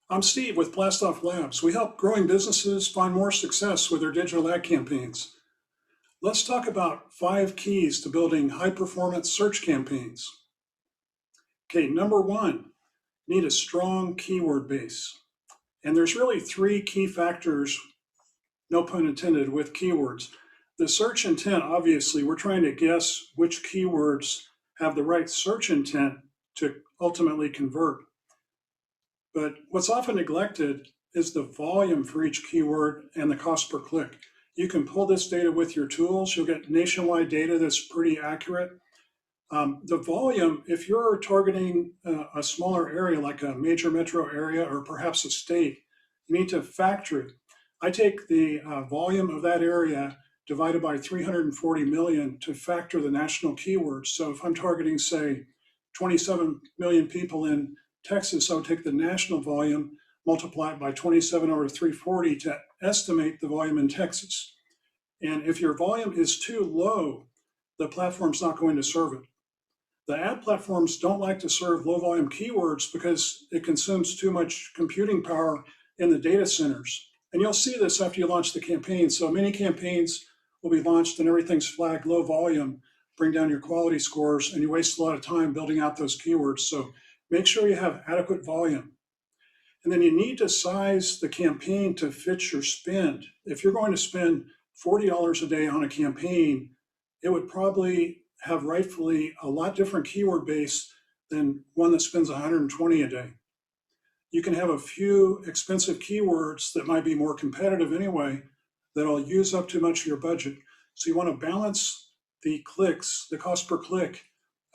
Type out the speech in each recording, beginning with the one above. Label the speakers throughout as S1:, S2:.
S1: I'm Steve with Blastoff Labs. We help growing businesses find more success with their digital ad campaigns. Let's talk about 5 keys to building high performance search campaigns. Okay, number one, need a strong keyword base. And there's really 3 key factors, no pun intended, with keywords. The search intent, obviously, we're trying to guess which keywords have the right search intent to ultimately convert. But what's often neglected is the volume for each keyword and the cost per click. You can pull this data with your tools. You'll get nationwide data that's pretty accurate. The volume, if you're targeting a smaller area like a major metro area or perhaps a state, you need to factor it. I take the volume of that area divided by 340 million to factor the national keywords. So if I'm targeting, say, 27 million people in Texas, I would take the national volume, multiply it by 27 over 340 to estimate the volume in Texas. And if your volume is too low, the platform's not going to serve it. The ad platforms don't like to serve low volume keywords because it consumes too much computing power in the data centers. And you'll see this after you launch the campaign. So many campaigns will be launched and everything's flagged low volume, bring down your quality scores, and you waste a lot of time building out those keywords. So make sure you have adequate volume. And then you need to size the campaign to fit your spend. If you're going to spend $40 a day on a campaign, it would probably have rightfully a lot different keyword base than one that spends 120 a day. You can have a few expensive keywords that might be more competitive anyway that'll use up too much of your budget. So you want to balance the clicks, the cost per click,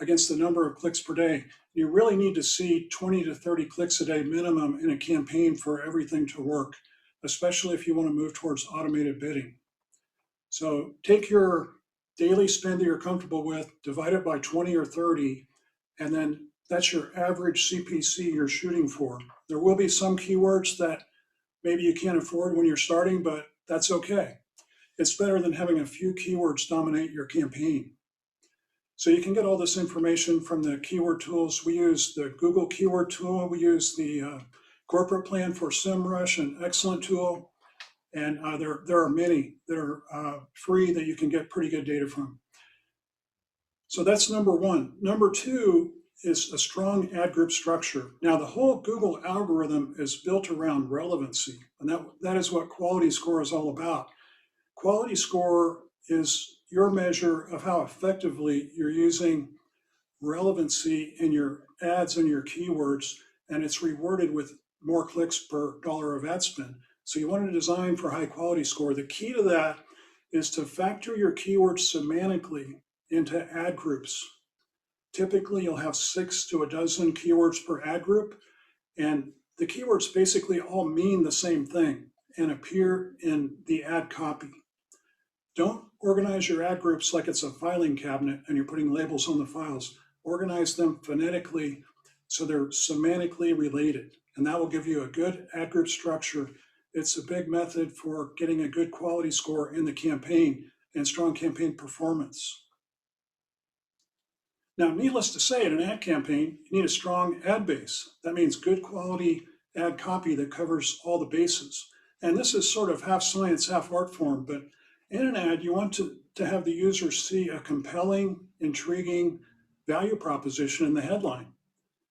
S1: against the number of clicks per day. You really need to see 20 to 30 clicks a day minimum in a campaign for everything to work, especially if you want to move towards automated bidding. So take your daily spend that you're comfortable with, divide it by 20 or 30, and then that's your average CPC you're shooting for. There will be some keywords that maybe you can't afford when you're starting, but that's okay. It's better than having a few keywords dominate your campaign. So you can get all this information from the keyword tools. We use the Google keyword tool. We use the corporate plan for SEMrush, an excellent tool. And there are many that are free that you can get pretty good data from. So that's number one. Number two is a strong ad group structure. Now, the whole Google algorithm is built around relevancy, and that is what quality score is all about. Quality score is your measure of how effectively you're using relevancy in your ads and your keywords, and it's rewarded with more clicks per dollar of ad spend. So you want to design for high quality score. The key to that is to factor your keywords semantically into ad groups. Typically, you'll have 6 to a dozen keywords per ad group, and the keywords basically all mean the same thing and appear in the ad copy. Don't organize your ad groups like it's a filing cabinet and you're putting labels on the files. Organize them phonetically so they're semantically related, and that will give you a good ad group structure. It's a big method for getting a good quality score in the campaign and strong campaign performance. Now, needless to say, in an ad campaign, you need a strong ad base. That means good quality ad copy that covers all the bases. And this is sort of half science, half art form, but in an ad, you want to have the user see a compelling, intriguing value proposition in the headline.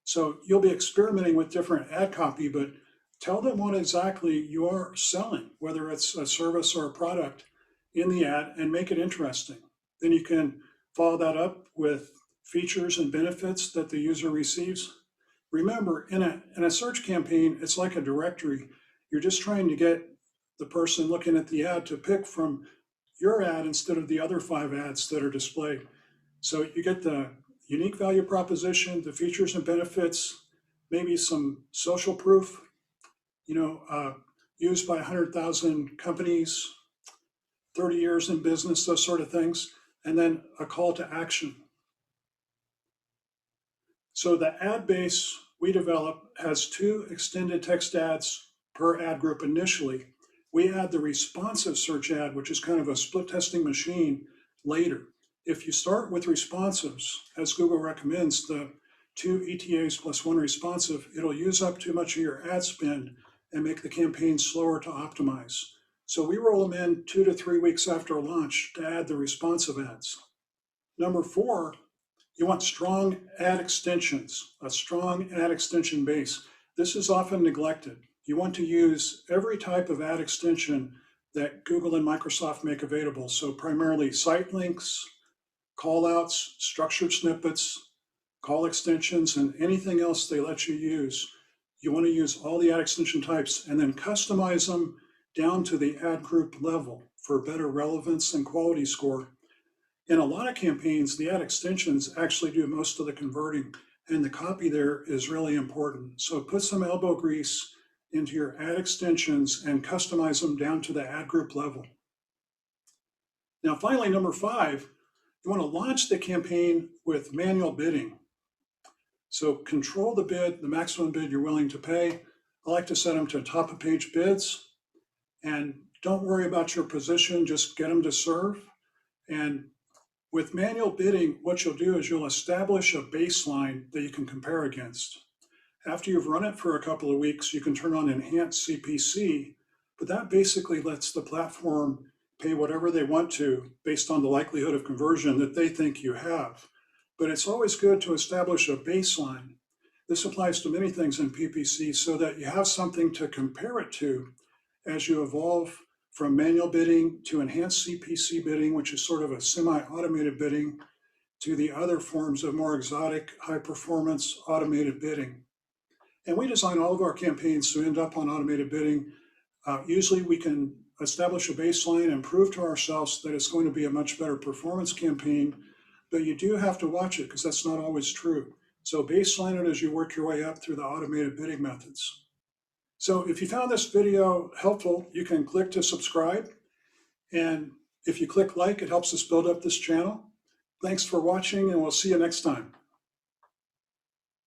S1: So you'll be experimenting with different ad copy, but tell them what exactly you are selling, whether it's a service or a product in the ad, and make it interesting. Then you can follow that up with features and benefits that the user receives. Remember, in a search campaign, it's like a directory. You're just trying to get the person looking at the ad to pick from your ad instead of the other 5 ads that are displayed. So you get the unique value proposition, the features and benefits, maybe some social proof, used by 100,000 companies, 30 years in business, those sort of things, and then a call to action. So the ad base we develop has 2 extended text ads per ad group initially. We add the responsive search ad, which is kind of a split testing machine, later. If you start with responsives, as Google recommends, the 2 ETAs plus 1 responsive, it'll use up too much of your ad spend and make the campaign slower to optimize. So we roll them in 2 to 3 weeks after launch to add the responsive ads. Number 4, you want strong ad extensions, a strong ad extension base. This is often neglected. You want to use every type of ad extension that Google and Microsoft make available. So primarily site links, callouts, structured snippets, call extensions, and anything else they let you use. You want to use all the ad extension types and then customize them down to the ad group level for better relevance and quality score. In a lot of campaigns, the ad extensions actually do most of the converting, and the copy there is really important. So put some elbow grease into your ad extensions and customize them down to the ad group level. Now, finally, number 5, you want to launch the campaign with manual bidding. So control the bid, the maximum bid you're willing to pay. I like to set them to top of page bids, and don't worry about your position, just get them to serve. And with manual bidding, what you'll do is you'll establish a baseline that you can compare against. After you've run it for a couple of weeks, you can turn on enhanced CPC, but that basically lets the platform pay whatever they want to based on the likelihood of conversion that they think you have. But it's always good to establish a baseline. This applies to many things in PPC so that you have something to compare it to as you evolve from manual bidding to enhanced CPC bidding, which is sort of a semi-automated bidding, to the other forms of more exotic, high-performance automated bidding. And we design all of our campaigns to end up on automated bidding. Usually we can establish a baseline and prove to ourselves that it's going to be a much better performance campaign, but you do have to watch it because that's not always true. So baseline it as you work your way up through the automated bidding methods. So if you found this video helpful, you can click to subscribe. And if you click like, it helps us build up this channel. Thanks for watching, and we'll see you next time.